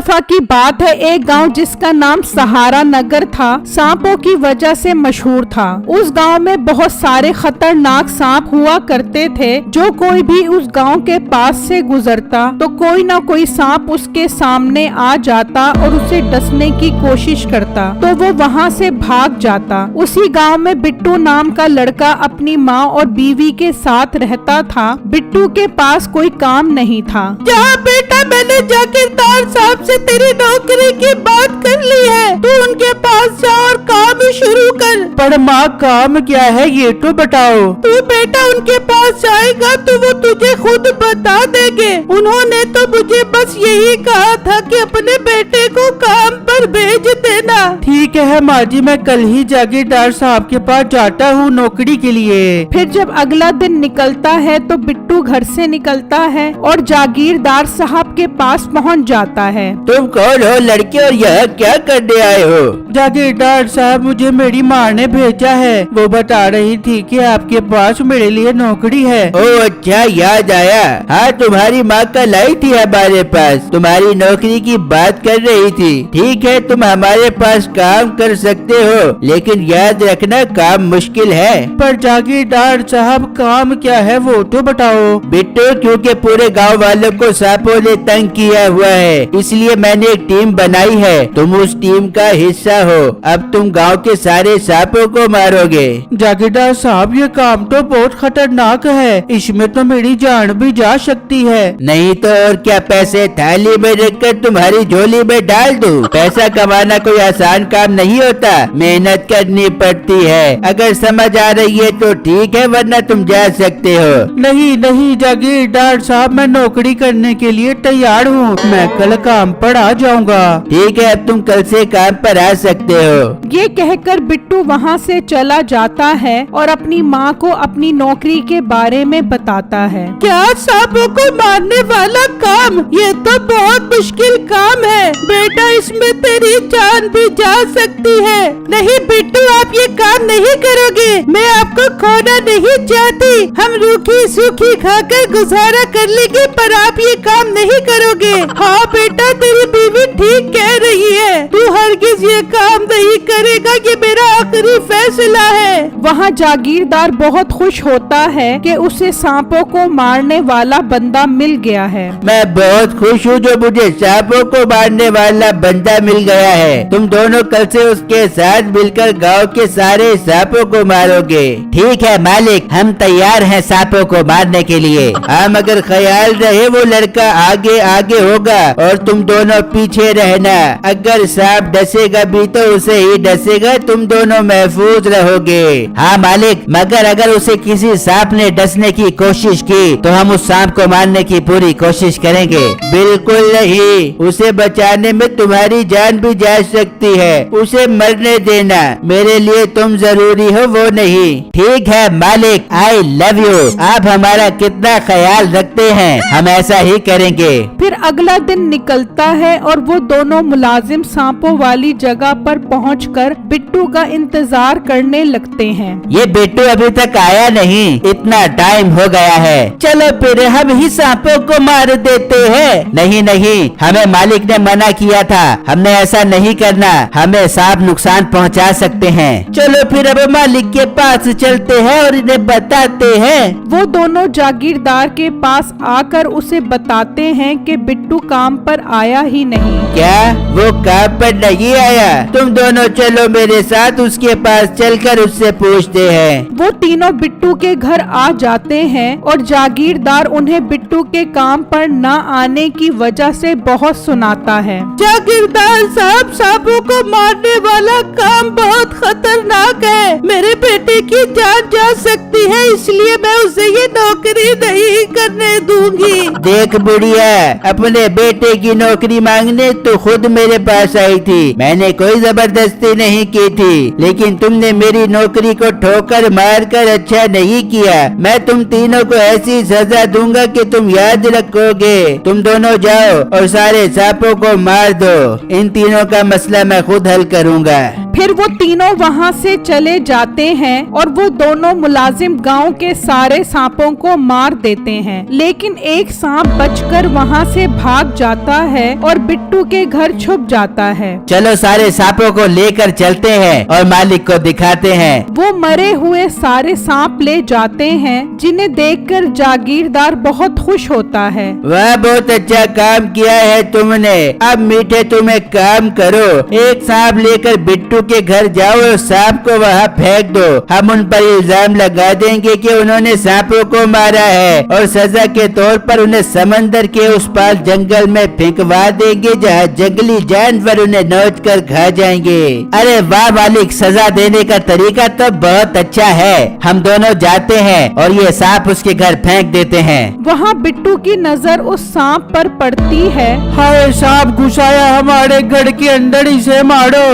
दफा की बात है, एक गांव जिसका नाम सहारा नगर था सांपों की वजह से मशहूर था। उस गांव में बहुत सारे खतरनाक सांप हुआ करते थे। जो कोई भी उस गांव के पास से गुजरता तो कोई ना कोई सांप उसके सामने आ जाता और उसे डसने की कोशिश करता तो वो वहाँ से भाग जाता। उसी गांव में बिट्टू नाम का लड़का अपनी माँ और बीवी के साथ रहता था। बिट्टू के पास कोई काम नहीं था। जा बेटा, मैंने जागीरदार साहब से तेरी नौकरी की बात कर ली है, तू उनके पास जा और काम शुरू कर। पर माँ काम क्या है ये तो बताओ। तू बेटा उनके पास जाएगा तो वो तुझे खुद बता देंगे। उन्होंने तो मुझे बस यही कहा था कि अपने बेटे को काम पर भेज देना। ठीक है माँ जी, मैं कल ही जागीरदार साहब के पास जाता हूँ नौकरी के लिए। फिर जब अगला दिन निकलता है तो बिट्टू घर से निकलता है और जागीरदार साहब के पास पहुंच जाता है। तुम कौन हो लड़के और यह क्या करने आए हो? जागीरदार साहब, मुझे मेरी माँ ने भेजा है। वो बता रही थी कि आपके पास मेरे लिए नौकरी है। ओह अच्छा, याद आया। हाँ, तुम्हारी माँ कल आई थी हमारे पास, तुम्हारी नौकरी की बात कर रही थी। ठीक है, तुम हमारे पास काम कर सकते हो, लेकिन याद रखना काम मुश्किल है। पर जागीरदार साहब काम क्या है वो तो बताओ। बिट्टू, क्योंकि पूरे गांव वालों को सांपों ने तंग किया हुआ है, इसलिए मैंने एक टीम बनाई है। तुम उस टीम का हिस्सा हो। अब तुम गांव के सारे सांपों को मारोगे। जागीरदार साहब, ये काम तो बहुत खतरनाक है, इसमें तो मेरी जान भी जा सकती है। नहीं तो और क्या, पैसे थाली में रखकर तुम्हारी झोली में डाल दूं? पैसा कमाना कोई आसान काम नहीं होता, मेहनत करनी पड़ती है। अगर समझ आ रही है तो ठीक है, वरना तुम जा सकते हो। नहीं नहीं जागीरदार साहब, मैं नौकरी करने के लिए तैयार हूँ। मैं कल काम पर आ जाऊँगा। ठीक है, अब तुम कल से काम पर आ सकते हो। ये कहकर बिट्टू वहाँ से चला जाता है और अपनी माँ को अपनी नौकरी के बारे में बताता है। क्या सांपों को मारने वाला काम? ये तो बहुत मुश्किल काम है बेटा, इसमें तेरी जान भी जा सकती है। नहीं बिट्टू, आप ये काम नहीं करोगे। मैं आपको खोना नहीं चाहती। हम रूखी सूखी खाकर गुजारा कर लेंगे, पर आप ये काम नहीं करोगे। हाँ बेटा, तेरी बीवी ठीक कह रही है, तू हरगिज ये काम नहीं करेगा, ये मेरा आखिरी फैसला है। वहाँ जागीरदार बहुत खुश होता है कि उसे सांपों को मारने वाला बंदा मिल गया है। मैं बहुत खुश हूँ जो मुझे सांपों को मारने वाला बंदा मिल गया है। तुम दोनों कल से उसके साथ मिलकर गांव के सारे सांपों को मारोगे। ठीक है मालिक, हम तैयार हैं सांपों को मारने के लिए। हाँ, मगर ख्याल रहे वो लड़का आगे आगे होगा और तुम दोनों पीछे रहना। अगर सांप डसेगा भी तो उसे ही डसेगा, तुम दोनों महफूज रहोगे। हाँ मालिक, मगर अगर उसे किसी सांप ने डसने की कोशिश की तो हम उस सांप को मारने की पूरी कोशिश करेंगे। बिल्कुल नहीं, उसे बचाने में तुम्हारी जान भी जा सकती है। उसे मरने देना, मेरे लिए तुम जरूरी हो वो नहीं। ठीक है मालिक, आई लव यू। आप हमारा कितना ख्याल रखते हैं, हम ऐसा ही करेंगे। फिर अगला दिन निकलता है और वो दोनों मुलाजिम सांपों वाली जगह पर पहुंचकर बिट्टू का इंतजार करने लगते हैं। ये बिट्टू अभी तक आया नहीं, इतना टाइम हो गया है। चलो फिर हम ही सांपों को मार देते हैं। नहीं नहीं, हमें मालिक ने मना किया था, हमने ऐसा नहीं करना, हमें सांप नुकसान पहुंचा सकते हैं। चलो फिर अब मालिक के पास चलते हैं और इन्हें बताते हैं। वो दोनों जागीरदार के पास आकर उसे बताते हैं कि बिट्टू काम पर आया ही नहीं। क्या वो काम पर नहीं आया? तुम दोनों चलो मेरे साथ, उसके पास चलकर उससे पूछते हैं। वो तीनों बिट्टू के घर आ जाते हैं और जागीरदार उन्हें बिट्टू के काम पर न आने की वजह से बहुत सुनाता है। जागीरदार साहब, सांपों को मारने वाला काम बहुत खतरनाक है, मेरे बेटे की जान जा सकती है, इसलिए मैं उसे ये नौकरी नहीं करने दूंगी। देख बुढ़िया, अपने बेटे की नौकरी मांगने तो खुद मेरे पास आई थी, मैंने कोई जबरदस्ती नहीं की थी, लेकिन तुमने मेरी नौकरी को ठोकर मार कर अच्छा नहीं किया। मैं तुम तीनों को ऐसी सजा दूंगा कि तुम याद रखोगे। तुम दोनों जाओ और सारे सांपों को मार दो, इन तीनों का मसला मैं खुद हल करूंगा। फिर वो तीनों वहाँ से चले जाते हैं और वो दोनों मुलाजिम गांव के सारे सांपों को मार देते हैं, लेकिन एक सांप बचकर वहाँ से भाग जाता है और बिट्टू के घर छुप जाता है। चलो सारे सांपों को लेकर चलते हैं और मालिक को दिखाते हैं। वो मरे हुए सारे सांप ले जाते हैं, जिन्हें देखकर जागीरदार बहुत खुश होता है। वह बहुत अच्छा काम किया है तुमने। अब मीठे तुम एक काम करो, एक सांप लेकर बिट्टू के घर जाओ और सांप को वहाँ फेंक दो। हम उन पर इल्जाम लगा देंगे कि उन्होंने सांपों को मारा है और सजा के तौर पर उन्हें समंदर के उस पार जंगल में फेंकवा देंगे, जहाँ जंगली जानवर उन्हें नोच कर खा जाएंगे। अरे वाह मालिक, सजा देने का तरीका तो बहुत अच्छा है। हम दोनों जाते हैं और ये सांप उसके घर फेंक देते हैं। वहाँ बिट्टू की नजर उस सांप पर पड़ती है। हाय, सांप घुसाया हमारे घर के अंदर, इसे मारो।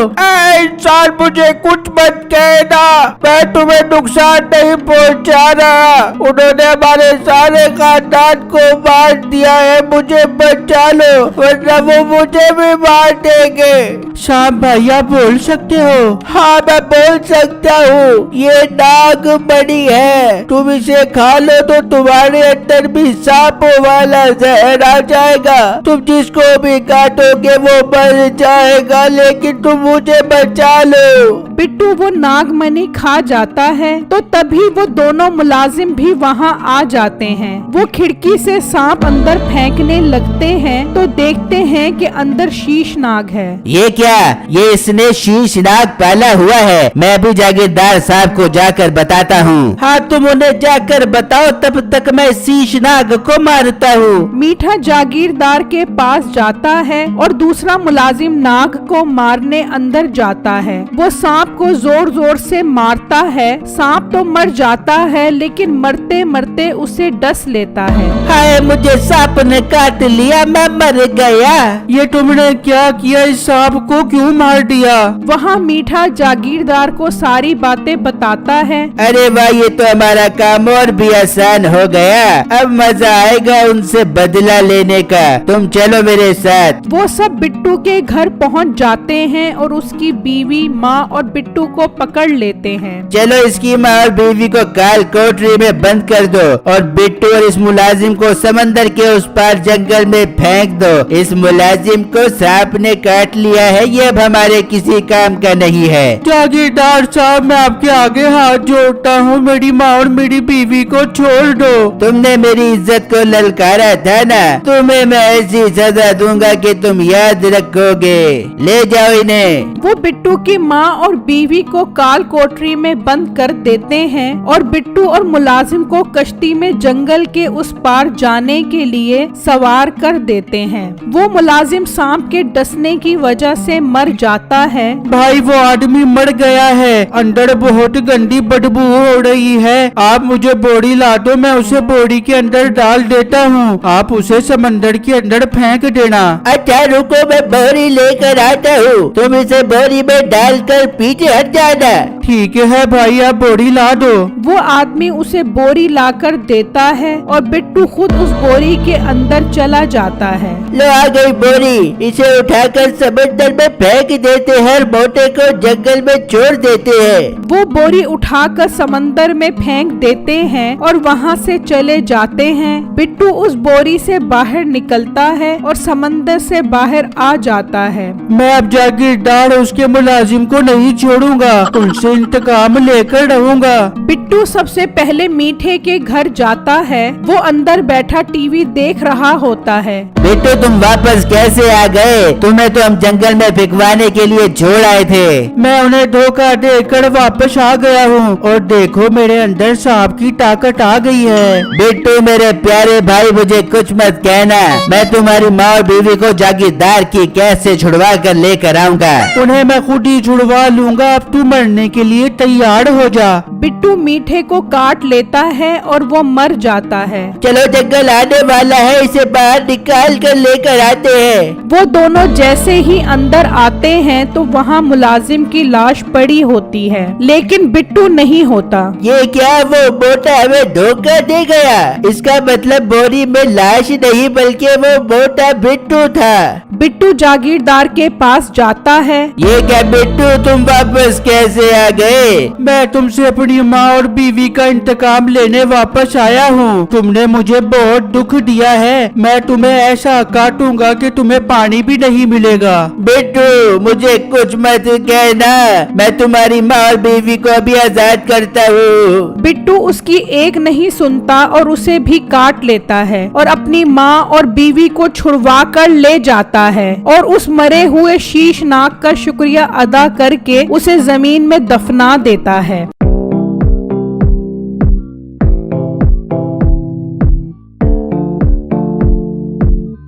इंसान, मुझे कुछ मत कहना, मैं तुम्हें नुकसान नहीं पहुंचा रहा। उन्होंने हमारे सारे खानदान को मार दिया है, मुझे बचा लो वरना वो मुझे भी मार देंगे। सांप भाई, आप बोल सकते हो? हाँ, मैं बोल सकता हूँ। ये नाग मणि है, तुम इसे खा लो तो तुम्हारे अंदर भी सांपों वाला जहर आ जाएगा। तुम जिसको भी काटोगे वो मर जाएगा, लेकिन तुम मुझे बचा लो। बिट्टू वो नागमणि खा जाता है तो तभी वो दोनों मुलाजिम भी वहाँ आ जाते हैं। वो खिड़की से सांप अंदर फेंकने लगते हैं तो देखते हैं कि अंदर शीशनाग है। ये क्या? ये इसने शीशनाग पाला हुआ है। मैं भी जागीरदार साहब को जाकर बताता हूँ। हाँ, तुम उन्हें जाकर बताओ, तब तक मैं शीशनाग को मारता हूँ। मीठा जागीरदार के पास जाता है और दूसरा मुलाजिम नाग को मारने अंदर जाता है। वो सांप को जोर जोर से मारता है। सांप तो मर जाता है, लेकिन मरते मरते उसे डस लेता है। हाय, मुझे सांप ने काट लिया, मैं मर गया। ये तुमने क्या किया? इस सांप को क्यों मार दिया? वहाँ मीठा जागीरदार को सारी बातें बताता है। अरे वाह, ये तो हमारा काम और भी आसान हो गया। अब मजा आएगा उनसे बदला लेने का। तुम चलो मेरे साथ। वो सब बिट्टू के घर पहुँच जाते हैं और उसकी बीवी, माँ और बिट्टू को पकड़ लेते हैं। चलो इसकी माँ और बीवी को काल कोठरी में बंद कर दो और बिट्टू और इस मुलाजिम को समंदर के उस पार जंगल में फेंक दो। इस मुलाजिम को सांप ने काट लिया है, ये अब हमारे किसी काम का नहीं है। जागीरदार साहब, मैं आपके आगे हाथ जोड़ता हूँ, मेरी माँ और मेरी बीवी को छोड़ दो। तुमने मेरी इज्जत को ललकारा था ना, तुम्हें मैं ऐसी सजा दूंगा कि तुम याद रखोगे। ले जाओ इन्हें। वो बिट्टू की माँ और बीवी को काल कोठरी में बंद कर देते हैं और बिट्टू और मुलाजिम को कश्ती में जंगल के उस पार जाने के लिए सवार कर देते हैं। वो मुलाजिम सांप के डसने की वजह से मर जाता है। भाई, वो आदमी मर गया है, अंदर बहुत गंदी बदबू हो रही है। आप मुझे बोरी ला दो, मैं उसे बोरी के अंदर डाल देता हूँ। आप उसे समंदर के अंदर फेंक देना। अच्छा रुको, मैं बोरी लेकर आता हूँ, तुम इसे बोरी में डालकर पीछे हट जाना। ठीक है भाई, आप बोरी ला दो। वो आदमी उसे बोरी लाकर देता है और बिट्टू खुद उस बोरी के अंदर चला जाता है। लो आ गई बोरी, इसे उठाकर समंदर में फेंक देते हैं और मोटे को जंगल में छोड़ देते हैं। वो बोरी उठाकर समंदर में फेंक देते हैं और वहाँ से चले जाते हैं। बिट्टू उस बोरी से बाहर निकलता है और समंदर से बाहर आ जाता है। मैं अब जागीरदार उसके मुलाजिम को नहीं छोड़ूंगा, उनसे इंतकाम लेकर रहूंगा। बिट्टू सबसे पहले मीठे के घर जाता है। वो अंदर बैठा टीवी देख रहा होता है। बिट्टू, तुम वापस कैसे आ गए? तुम्हें तो हम जंगल में फिकवाने के लिए छोड़ आए थे। मैं उन्हें धोखा देकर वापस आ गया हूँ और देखो मेरे अंदर सांप की ताकत आ गई है। बिट्टू मेरे प्यारे भाई, मुझे कुछ मत कहना। मैं तुम्हारी माँ और बीवी को जागीरदार की कैद से छुड़वा कर लेकर आऊंगा। उन्हें मैं खुद ही छुड़वा लूंगा, अब तू मरने के लिए तैयार हो जा। बिट्टू मीठे को काट लेता है और वो मर जाता है। चलो जंगल आने वाला है, इसे बाहर निकाल कर लेकर आते हैं। वो दोनों जैसे ही अंदर आते हैं तो वहाँ मुलाजिम की लाश पड़ी होती है, लेकिन बिट्टू नहीं होता। ये क्या, वो मोटा हमें धोखा दे गया? इसका मतलब बोरी में लाश नहीं बल्कि वो मोटा बिट्टू था। बिट्टू जागीरदार के पास जाता है। ये क्या बिट्टू, तुम वापस कैसे आ गए? मैं तुमसे अपनी माँ और बीवी का इंतकाम लेने वापस आया हूँ। तुमने मुझे बहुत दुख दिया है। मैं तुम्हें ऐसा काटूंगा कि तुम्हें पानी भी नहीं मिलेगा। बिट्टू, मुझे कुछ मत कहना, मैं तुम्हारी माँ और बीवी को भी आजाद करता हूँ। बिट्टू उसकी एक नहीं सुनता और उसे भी काट लेता है और अपनी माँ और बीवी को छुड़वा कर ले जाता है और उस मरे हुए शीशनाग का शुक्रिया अदा करके उसे जमीन में दफना देता है।